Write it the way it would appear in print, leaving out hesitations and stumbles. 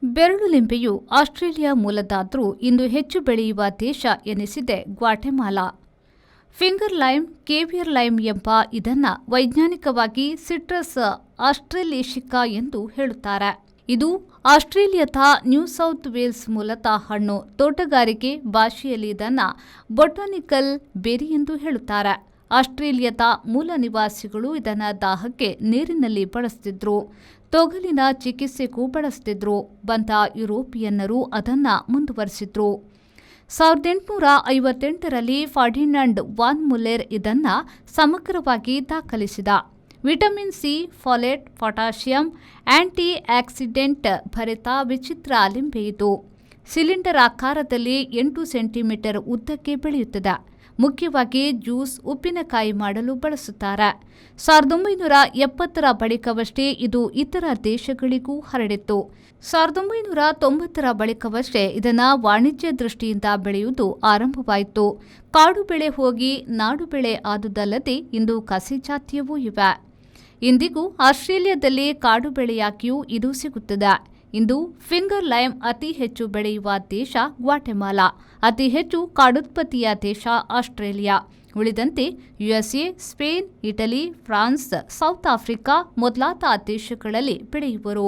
ಬೆರಳುಲಿಂಬೆಯು Australia ಮೂಲದ್ದಾದರೂ ಇಂದು ಹೆಚ್ಚು ಬೆಳೆಯುವ ದೇಶ ಎನಿಸಿದೆ ಗ್ವಾಟೆಮಾಲಾ. ಫಿಂಗರ್ ಲೈಮ್, ಕೇವಿಯರ್ ಲೈಮ್ ಎಂಬ ಇದನ್ನು ವೈಜ್ಞಾನಿಕವಾಗಿ ಸಿಟ್ರಸ್ ಆಸ್ಟ್ರೇಲೇಶಿಕಾ ಎಂದು ಹೇಳುತ್ತಾರೆ. ಇದು ಆಸ್ಟ್ರೇಲಿಯಾದ ನ್ಯೂ ಸೌತ್ ವೇಲ್ಸ್ ಮೂಲದ ಹಣ್ಣು. ತೋಟಗಾರಿಕೆ ಭಾಷೆಯಲ್ಲಿ ಇದನ್ನು ಬೊಟಾನಿಕಲ್ ಬೆರಿ ಎಂದು ಹೇಳುತ್ತಾರೆ. ಆಸ್ಟ್ರೇಲಿಯಾದ ಮೂಲ ನಿವಾಸಿಗಳು ಇದನ್ನು ದಾಹಕ್ಕೆ ನೀರಿನಲ್ಲಿ ಬಳಸುತ್ತಿದ್ದರು. ತೊಗಲಿನ ಚಿಕಿತ್ಸೆಗೂ ಬಳಸುತ್ತಿದ್ದರು. ಬಂದ ಯುರೋಪಿಯನ್ನರು ಅದನ್ನು ಮುಂದುವರೆಸಿದ್ರು. 1858ರಲ್ಲಿ ಫರ್ಡಿನಾಂಡ್ ವಾನ್ ಮುಲ್ಲೆರ್ ಇದನ್ನು ಸಮಗ್ರವಾಗಿ ದಾಖಲಿಸಿದ. Vitamin C, folate, potassium, antioxidant ಭರಿತ ವಿಚಿತ್ರ ಲಿಂಬೆ ಇದು. ಸಿಲಿಂಡರ್ ಆಕಾರದಲ್ಲಿ 8 ಸೆಂಟಿಮೀಟರ್ ಉದ್ದಕ್ಕೆ ಬೆಳೆಯುತ್ತದೆ. ಮುಖ್ಯವಾಗಿ ಜ್ಯೂಸ್, ಉಪ್ಪಿನಕಾಯಿ ಮಾಡಲು ಬಳಸುತ್ತಾರೆ. 1970ರ ಬಳಿಕವಷ್ಟೇ ಇದು ಇತರ ದೇಶಗಳಿಗೂ ಹರಡಿತ್ತು. 1990ರ ಬಳಿಕವಷ್ಟೇ ಇದನ್ನು ವಾಣಿಜ್ಯ ದೃಷ್ಟಿಯಿಂದ ಬೆಳೆಯುವುದು ಆರಂಭವಾಯಿತು. ಕಾಡು ಬೆಳೆ ಹೋಗಿ ನಾಡು ಬೆಳೆ ಆದುದಲ್ಲದೆ ಇಂದು ಕಸಿ ಜಾತಿಯವೂ ಇವೆ. ಇಂದಿಗೂ ಆಸ್ಟ್ರೇಲಿಯಾದಲ್ಲಿ ಕಾಡು ಬೆಳೆಯಾಗಿಯೂ ಇದು ಸಿಗುತ್ತದೆ. ಇಂದು ಫಿಂಗರ್ ಲೈಮ್ ಅತಿ ಹೆಚ್ಚು ಬೆಳೆಯುವ ದೇಶ ಗ್ವಾಟೆಮಾಲಾ. ಅತಿ ಹೆಚ್ಚು ಕಾಡುತ್ಪತ್ತಿಯ ದೇಶ ಆಸ್ಟ್ರೇಲಿಯಾ. ಉಳಿದಂತೆ USA, Spain, Italy, France, south Africa ಮೊದಲಾದ ದೇಶಗಳಲ್ಲಿ ಬೆಳೆಯುವರು.